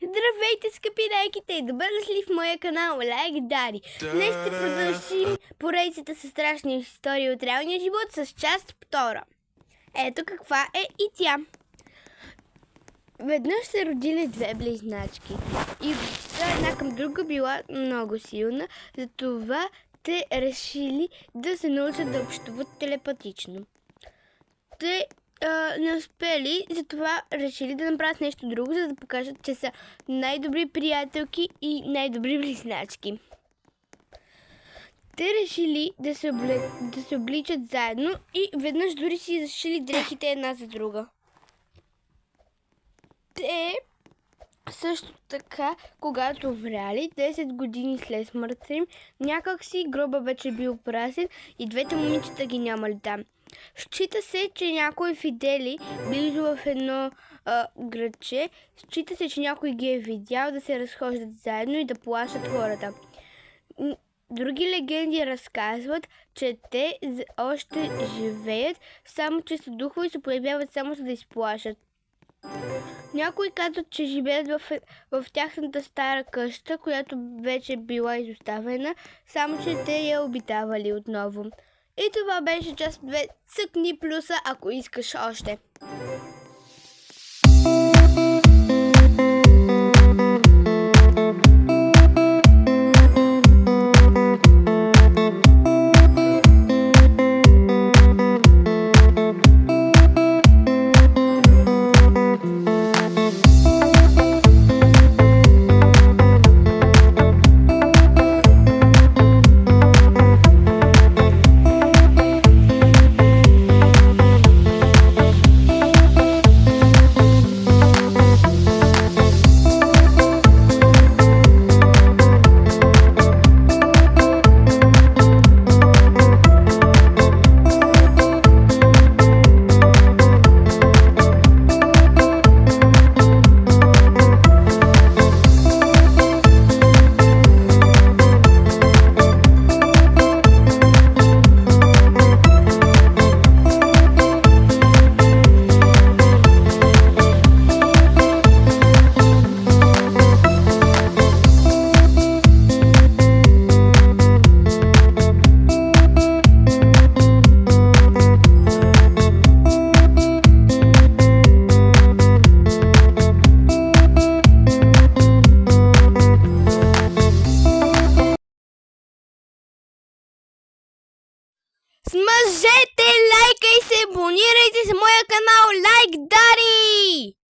Здравейте, скъпи лайките! Добре дошли в моя канал Лайк Дари. Днес ще продължим поредицата с страшни истории от реалния живот с част втора. Ето каква е и тя. Веднъж се родили две близначки и обичта една към друга била много силна, затова те решили да се научат да общуват телепатично. Те не успели, затова решили да направят нещо друго, за да покажат, че са най-добри приятелки и най-добри близначки. Те решили да се обличат заедно и веднъж дори си зашили дрехите една за друга. Те също така, когато умряли, 10 години след смъртта им, някак си гроба вече бил празен и двете момичета ги нямали там. Счита се, че някои видели близо в едно градче, счита се, че някой ги е видял да се разхождат заедно и да плашат хората. Други легенди разказват, че те още живеят, само че са духове и се появяват само за да изплашат. Някои казват, че живеят в тяхната стара къща, която вече била изоставена, само че те я обитавали отново. И това беше част 2. Цъкни плюса, ако искаш още. Смажете лайка и се абонирайте за моя канал Лайк Дари!